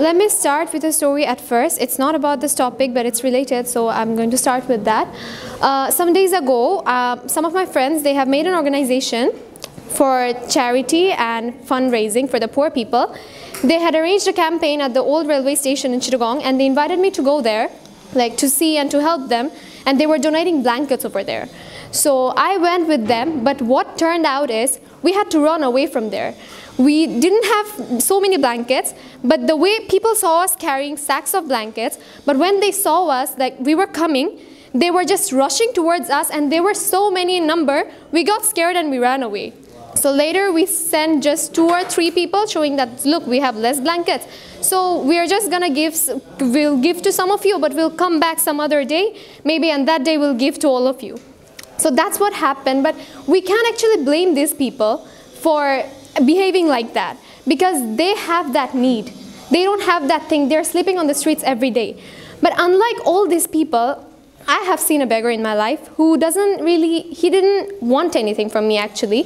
let me start with a story at first. It's not about this topic, but it's related, so I'm going to start with that. Some days ago, some of my friends, they have made an organization for charity and fundraising for the poor people. They had arranged a campaign at the old railway station in Chittagong, and they invited me to go there, like to see and to help them, and they were donating blankets over there. So I went with them, but what turned out is we had to run away from there. We didn't have so many blankets, but the way people saw us carrying sacks of blankets, but when they saw us, like we were coming, they were just rushing towards us, and there were so many in number, we got scared and we ran away. So later we sent just 2 or 3 people showing that, look, we have less blankets. So we are just gonna we'll give to some of you, but we'll come back some other day, maybe, and that day we'll give to all of you. So that's what happened, but we can't actually blame these people for behaving like that, because they have that need. They don't have that thing. They're sleeping on the streets every day. But unlike all these people, I have seen a beggar in my life who he didn't want anything from me actually.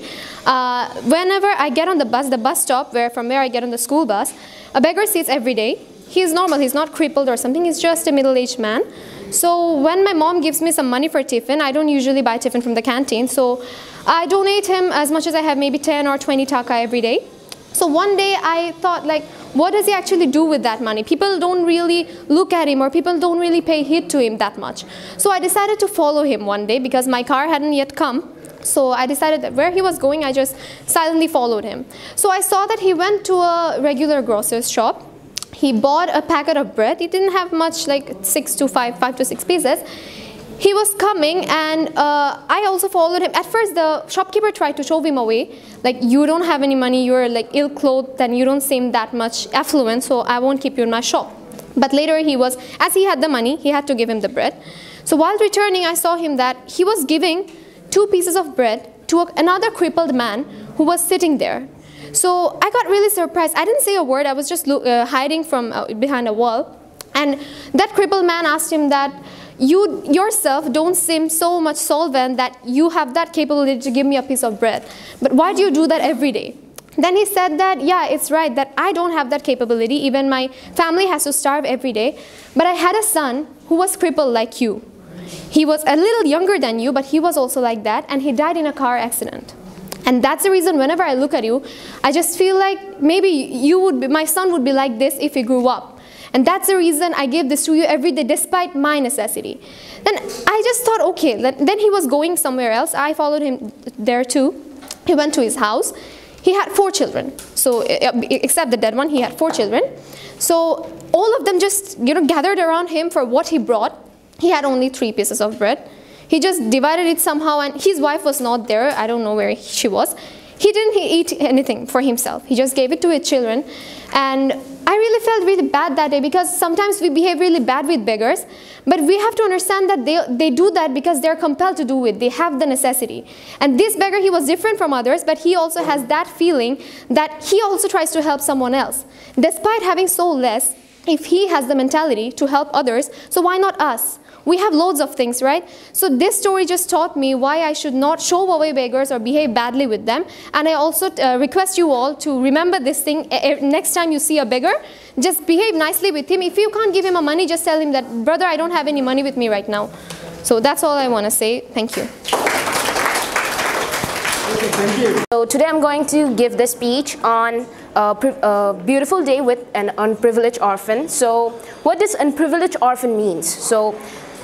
Whenever I get on the bus stop from where I get on the school bus, a beggar sits every day. He's normal, he's not crippled or something, he's just a middle-aged man. So when my mom gives me some money for tiffin, I don't usually buy tiffin from the canteen, so I donate him as much as I have, maybe 10 or 20 taka every day. So one day I thought, like, what does he actually do with that money? People don't really look at him, or people don't really pay heed to him that much. So I decided to follow him one day because my car hadn't yet come. So I decided that where he was going, I just silently followed him. So I saw that he went to a regular grocer's shop. He bought a packet of bread. He didn't have much, like 5 to 6 pieces. He was coming, and I also followed him. At first, the shopkeeper tried to shove him away. Like, you don't have any money, you're like ill-clothed, and you don't seem that much affluent, so I won't keep you in my shop. But later as he had the money, he had to give him the bread. So while returning, I saw him that he was giving 2 pieces of bread to another crippled man who was sitting there. So I got really surprised. I didn't say a word, I was just hiding from behind a wall. And that crippled man asked him that, you yourself don't seem so much solvent that you have that capability to give me a piece of bread. But why do you do that every day? Then he said that, yeah, it's right that I don't have that capability. Even my family has to starve every day. But I had a son who was crippled like you. He was a little younger than you, but he was also like that, and he died in a car accident. And that's the reason whenever I look at you, I just feel like maybe my son would be like this if he grew up. And that's the reason I give this to you every day despite my necessity. Then I just thought, okay, then he was going somewhere else. I followed him there too. He went to his house. He had 4 children. So except the dead one, he had 4 children. So all of them just gathered around him for what he brought. He had only 3 pieces of bread. He just divided it somehow, and his wife was not there. I don't know where she was. He didn't eat anything for himself. He just gave it to his children. And I really felt really bad that day, because sometimes we behave really bad with beggars, but we have to understand that they do that because they're compelled to do it. They have the necessity. And this beggar, he was different from others, but he also has that feeling that he also tries to help someone else. Despite having so less, if he has the mentality to help others, so why not us? We have loads of things, right? So this story just taught me why I should not shove away beggars or behave badly with them. And I also request you all to remember this thing. Next time you see a beggar, just behave nicely with him. If you can't give him money, just tell him that, brother, I don't have any money with me right now. So that's all I want to say. Thank you. Thank you. So today I'm going to give the speech on a beautiful day with an unprivileged orphan. So what does unprivileged orphan means? So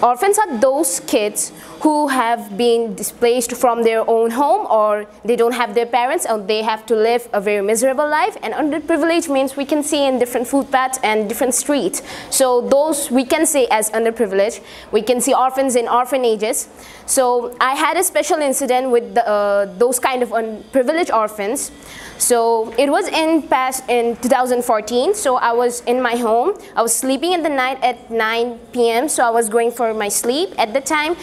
orphans are those kids who have been displaced from their own home, or they don't have their parents, or they have to live a very miserable life. And underprivileged means we can see in different footpaths and different streets. So those we can say as underprivileged. We can see orphans in orphanages. So I had a special incident with those kind of unprivileged orphans. So it was in 2014. So I was in my home. I was sleeping in the night at 9 p.m. So I was going for my sleep. At the time,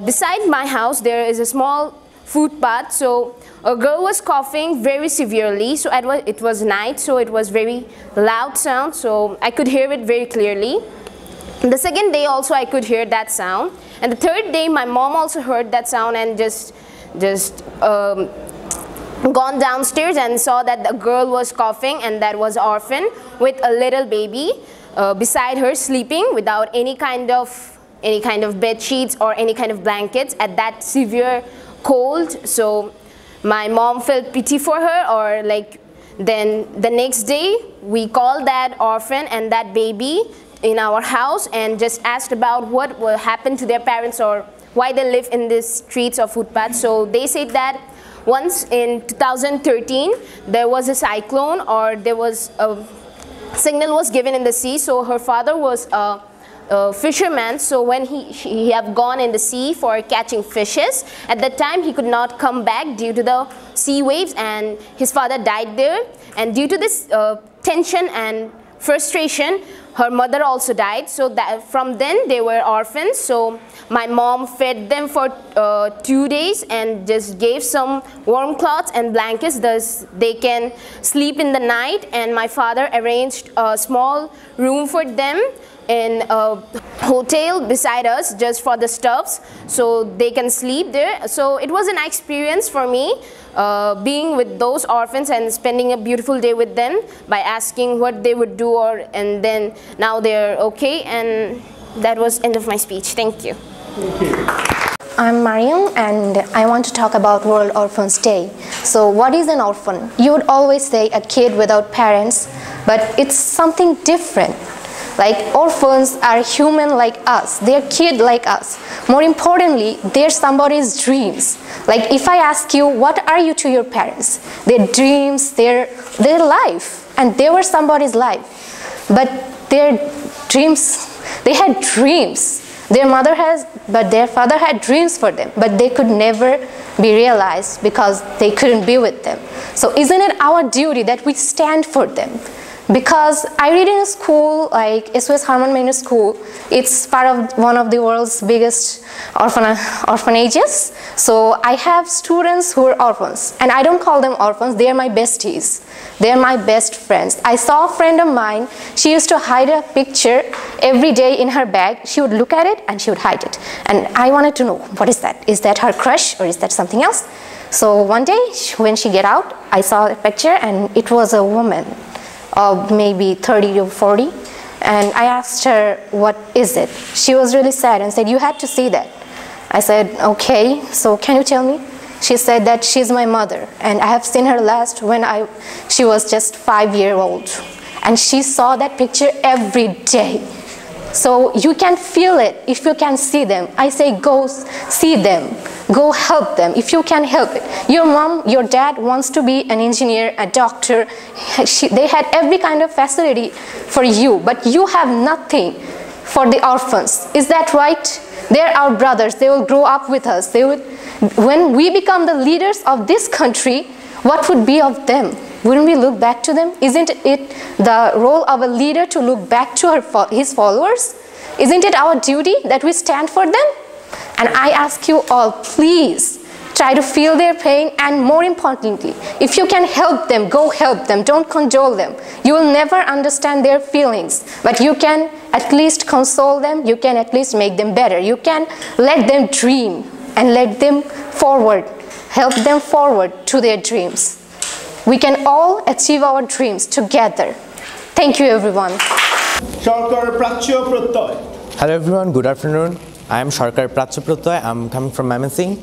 beside my house, there is a small footpath. So a girl was coughing very severely. So it was night, so it was very loud sound. So I could hear it very clearly. The second day also I could hear that sound. And the third day, my mom also heard that sound and just gone downstairs and saw that the girl was coughing, and that was Orphan with a little baby beside her, sleeping without any kind of bed sheets or any kind of blankets at that severe cold. So my mom felt pity for her, or like, then the next day we called that orphan and that baby in our house and just asked about what will happen to their parents or why they live in the streets of footpath. So they said that once in 2013 there was a cyclone, or there was a signal was given in the sea. So her father was a fisherman, so when he have gone in the sea for catching fishes, at that time he could not come back due to the sea waves, and his father died there. And due to this tension and frustration, her mother also died. So that from then they were orphans. So my mom fed them for 2 days and just gave some warm cloths and blankets thus they can sleep in the night. And my father arranged a small room for them in a hotel beside us just for the stuffs, so they can sleep there. So it was a nice experience for me being with those orphans and spending a beautiful day with them by asking what they would do, and then now they're okay. And that was end of my speech. Thank you. I'm Mariam, and I want to talk about World Orphans Day. So what is an orphan? You would always say a kid without parents, but it's something different. Like, orphans are human like us, they're kid like us. More importantly, they're somebody's dreams. Like, if I ask you, what are you to your parents? Their dreams, their life, and they were somebody's life. But their dreams, they had dreams. Their father had dreams for them, but they could never be realized because they couldn't be with them. So isn't it our duty that we stand for them? Because I read in a school like SOS Harman Minor School. It's part of one of the world's biggest orphanages. So I have students who are orphans, and I don't call them orphans, they are my besties. They are my best friends. I saw a friend of mine, she used to hide a picture every day in her bag. She would look at it and she would hide it. And I wanted to know, what is that? Is that her crush or is that something else? So one day when she get out, I saw a picture and it was a woman of maybe 30 to 40, and I asked her, what is it? She was really sad and said, you had to see that. I said, okay, so can you tell me? She said that she's my mother, and I have seen her last when she was just 5 years old, and she saw that picture every day. So you can feel it if you can see them. I say, go see them, go help them if you can help it. Your mom, your dad wants to be an engineer, a doctor. They had every kind of facility for you, but you have nothing for the orphans. Is that right? They're our brothers. They will grow up with us. When we become the leaders of this country, what would be of them? Wouldn't we look back to them? Isn't it the role of a leader to look back to his followers? Isn't it our duty that we stand for them? And I ask you all, please try to feel their pain, and more importantly, if you can help them, go help them. Don't condole them. You will never understand their feelings, but you can at least console them. You can at least make them better. You can let them dream and let them forward, help them forward to their dreams. We can all achieve our dreams together. Thank you, everyone. Hello everyone, good afternoon. I am Sarkar Pratcho Protoy. I'm coming from Mymensingh.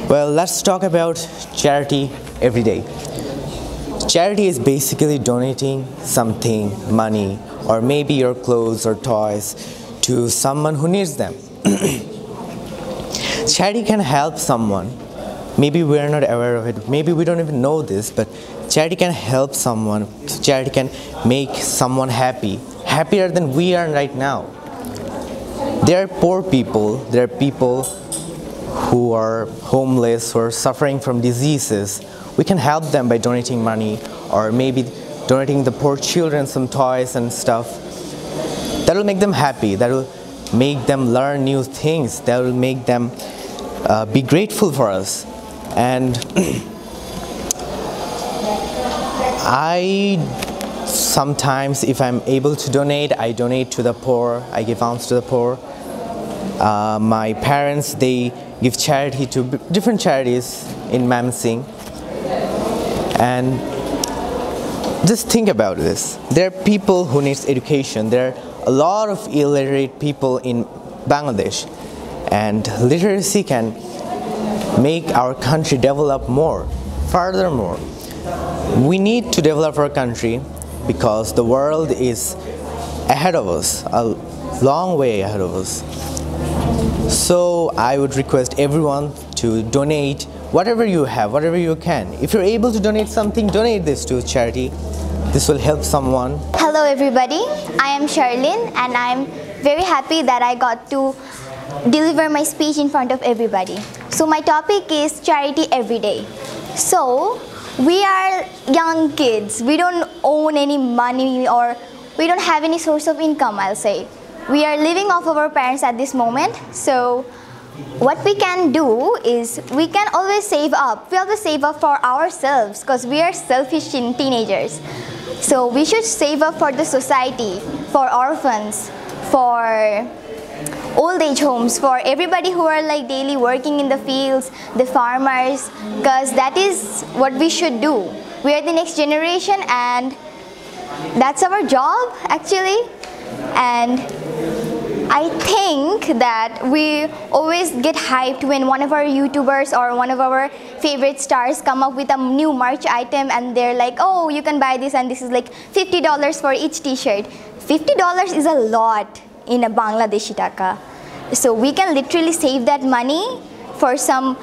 Well, let's talk about charity every day. Charity is basically donating something, money, or maybe your clothes or toys to someone who needs them. Charity can help someone. Maybe we're not aware of it, maybe we don't even know this, but charity can help someone. Charity can make someone happy, happier than we are right now. There are poor people, there are people who are homeless, who are suffering from diseases. We can help them by donating money, or maybe donating the poor children some toys and stuff. That will make them happy, that will make them learn new things, that will make them be grateful for us. And I sometimes, if I'm able to donate, I donate to the poor, I give alms to the poor. My parents, they give charity to different charities in Mamsing. And just think about this. There are people who need education. There are a lot of illiterate people in Bangladesh. And literacy can make our country develop more. Furthermore, we need to develop our country because the world is ahead of us, a long way ahead of us. So I would request everyone to donate whatever you have, whatever you can. If you're able to donate something, donate this to charity. This will help someone. Hello everybody, I am Charlene and I'm very happy that I got to deliver my speech in front of everybody. So my topic is charity every day. So we are young kids, we don't own any money or we don't have any source of income, I'll say. We are living off of our parents at this moment. So what we can do is we can always save up. We always save up for ourselves because we are selfish teenagers. So we should save up for the society, for orphans, for old age homes, for everybody who are like daily working in the fields, the farmers, because that is what we should do. We are the next generation and that's our job actually. And I think that we always get hyped when one of our YouTubers or one of our favorite stars come up with a new merch item and they're like, oh, you can buy this and this is like $50 for each t-shirt. $50 is a lot in a Bangladeshi taka. So we can literally save that money for some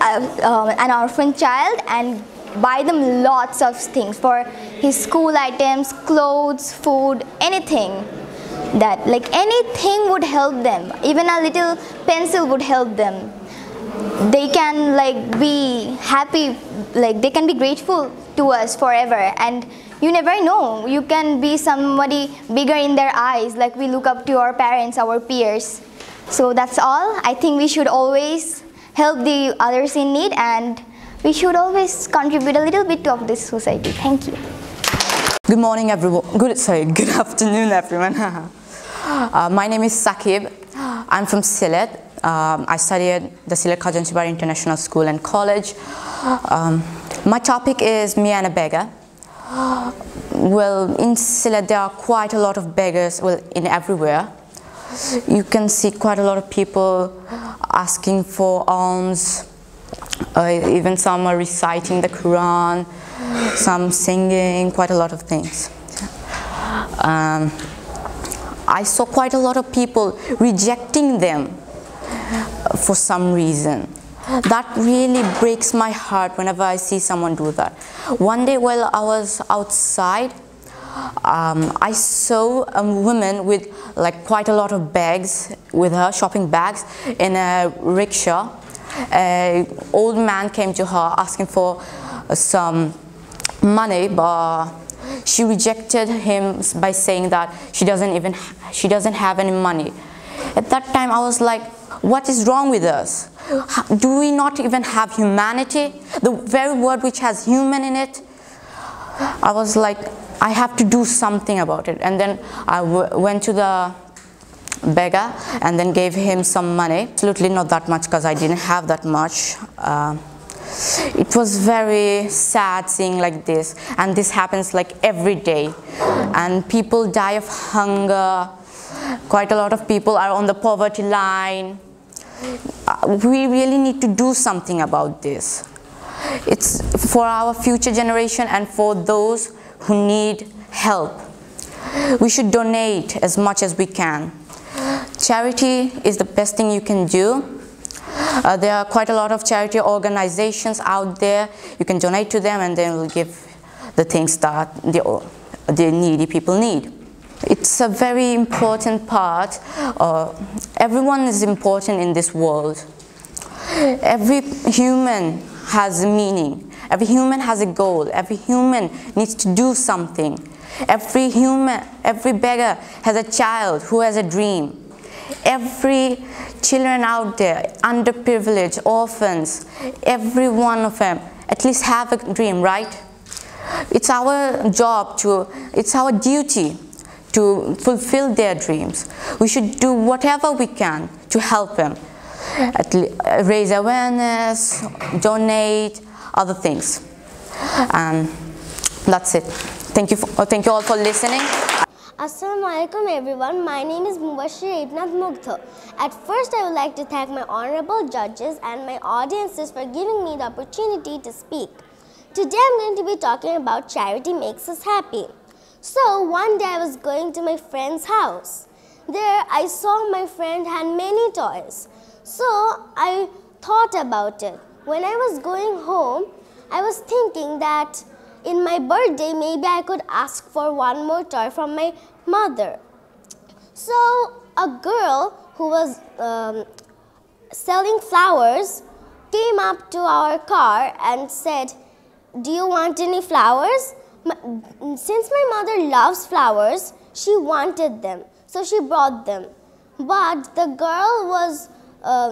an orphan child and buy them lots of things for his school items, clothes, food, anything. That like anything would help them. Even a little pencil would help them. They can like be happy, like they can be grateful to us forever. And you never know, you can be somebody bigger in their eyes, like we look up to our parents, our peers. So that's all. I think we should always help the others in need and we should always contribute a little bit of this society. Thank you. Good morning everyone, good afternoon everyone. My name is Sakib. I'm from Sylhet. I studied the Sylhet Khajanchibar International School and College. My topic is me and a beggar. Well, in Sylhet there are quite a lot of beggars, well, in everywhere. You can see quite a lot of people asking for alms. Even some are reciting the Quran, some singing, quite a lot of things. I saw quite a lot of people rejecting them for some reason. That really breaks my heart whenever I see someone do that. One day while I was outside, I saw a woman with like quite a lot of bags with her, shopping bags, in a rickshaw. An old man came to her asking for some money, but she rejected him by saying that she doesn't have any money. At that time I was like, what is wrong with us? Do we not even have humanity? The very word which has human in it. I was like, I have to do something about it. And then I went to the beggar and then gave him some money. Absolutely not that much because I didn't have that much. It was very sad seeing like this, and this happens like every day, and people die of hunger. Quite a lot of people are on the poverty line. We really need to do something about this. It's for our future generation and for those who need help. We should donate as much as we can. Charity is the best thing you can do. There are quite a lot of charity organizations out there. You can donate to them and then we'll give the things that the needy people need. It's a very important part. Everyone is important in this world. Every human has a meaning. Every human has a goal. Every human needs to do something. Every beggar has a child who has a dream. Every children out there, underprivileged, orphans, every one of them at least have a dream, right? It's our job it's our duty to fulfill their dreams. We should do whatever we can to help them, raise awareness, donate, other things. And that's it. Thank you all for listening. Assalamualaikum everyone, my name is Mubashir Ibnat Mugtho. At first I would like to thank my honorable judges and my audiences for giving me the opportunity to speak. Today I'm going to be talking about charity makes us happy. So one day I was going to my friend's house. There I saw my friend had many toys. So I thought about it. When I was going home, I was thinking that in my birthday, maybe I could ask for one more toy from my mother. So a girl who was selling flowers came up to our car and said, "Do you want any flowers?" Since my mother loves flowers, she wanted them, so she brought them. But the girl was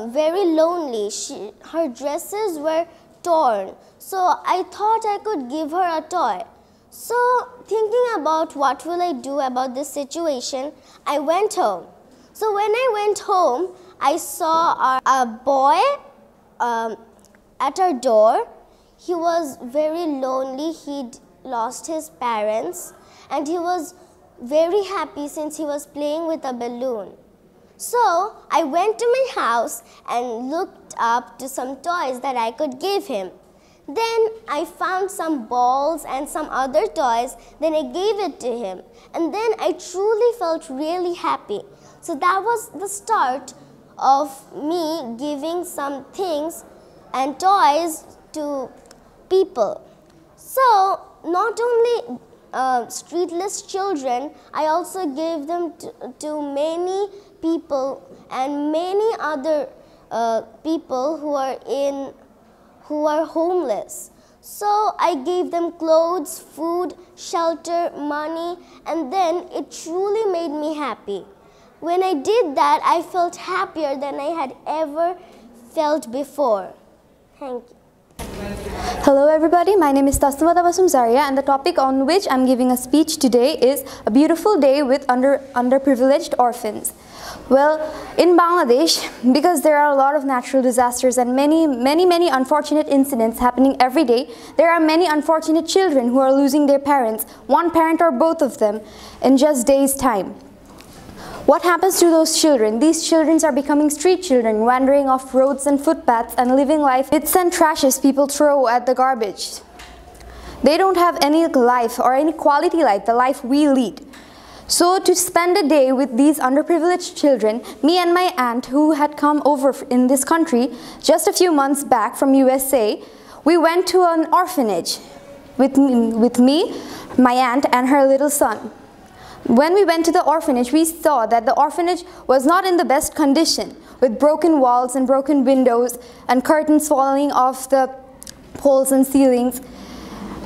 very lonely. Her dresses were torn. So I thought I could give her a toy. So thinking about what will I do about this situation, I went home. So when I went home, I saw a boy at our door. He was very lonely. He'd lost his parents and he was very happy since he was playing with a balloon. So I went to my house and looked up to some toys that I could give him. Then I found some balls and some other toys, then I gave it to him. And then I truly felt really happy. So that was the start of me giving some things and toys to people. So not only streetless children, I also gave them to many people and many other people who are homeless. So I gave them clothes, food, shelter, money, and then it truly made me happy. When I did that, I felt happier than I had ever felt before. Thank you. Hello everybody, my name is Tasnima Tabassum Zaria and the topic on which I'm giving a speech today is A Beautiful Day with Underprivileged Orphans. Well, in Bangladesh, because there are a lot of natural disasters and many unfortunate incidents happening every day, there are many unfortunate children who are losing their parents, one parent or both of them, in just days' time. What happens to those children? These children are becoming street children, wandering off roads and footpaths and living life bits and trashes people throw at the garbage. They don't have any life or any quality life, the life we lead. So to spend a day with these underprivileged children, me and my aunt who had come over in this country just a few months back from USA, we went to an orphanage with me, my aunt and her little son. When we went to the orphanage, we saw that the orphanage was not in the best condition, with broken walls and broken windows and curtains falling off the poles and ceilings,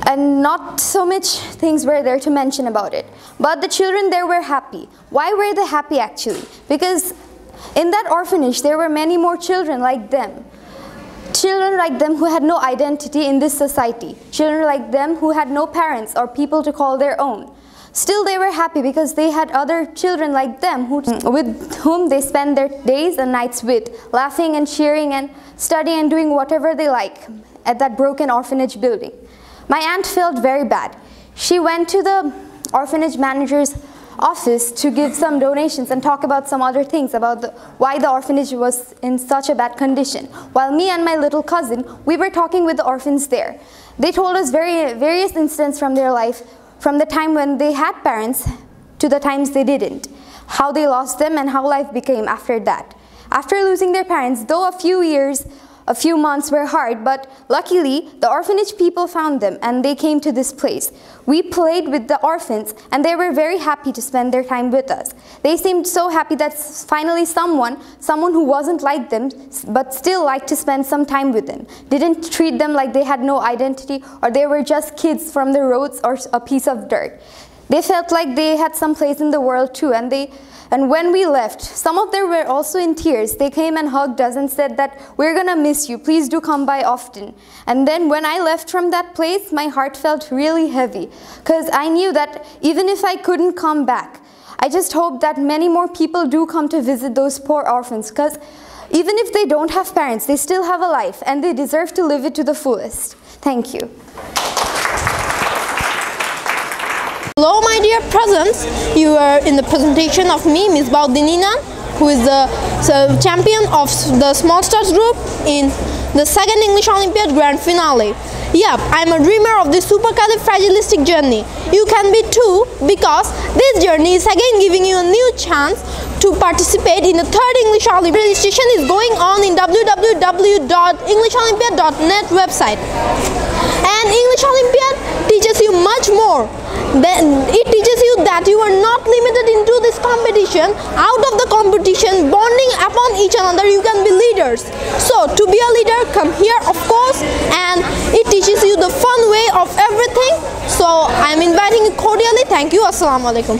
and not so much things were there to mention about it. But the children there were happy. Why were they happy actually? Because in that orphanage there were many more children like them. Children like them who had no identity in this society. Children like them who had no parents or people to call their own. Still they were happy because they had other children like them with whom they spend their days and nights with, laughing and cheering and studying and doing whatever they like at that broken orphanage building. My aunt felt very bad. She went to the orphanage manager's office to give some donations and talk about some other things about why the orphanage was in such a bad condition. While me and my little cousin, we were talking with the orphans there. They told us various incidents from their life, from the time when they had parents to the times they didn't, how they lost them and how life became after that. After losing their parents, though a few months were hard, but luckily the orphanage people found them and they came to this place. We played with the orphans and they were very happy to spend their time with us. They seemed so happy that finally someone who wasn't like them but still liked to spend some time with them, didn't treat them like they had no identity or they were just kids from the roads or a piece of dirt. They felt like they had some place in the world too, and when we left, some of them were also in tears. They came and hugged us and said that we're gonna miss you, please do come by often. And then when I left from that place, my heart felt really heavy because I knew that even if I couldn't come back, I just hope that many more people do come to visit those poor orphans, because even if they don't have parents, they still have a life and they deserve to live it to the fullest. Thank you. Hello my dear presents, you are in the presentation of me, Ms. Baudinina, who is the champion of the Small Stars group in the second English Olympiad grand finale. Yep, I'm a dreamer of this supercalifragilistic journey. You can be too, because this journey is again giving you a new chance to participate in the third English Olympiad. Registration is going on in www.englisholympiad.net website. And English Olympiad teaches you much more. Then it teaches you that you are not limited into this competition. Out of the competition, bonding upon each another, you can be leaders. So to be a leader, come here of course, and it teaches you the fun way of everything. So I'm inviting you cordially. Thank you. Assalamu alaikum.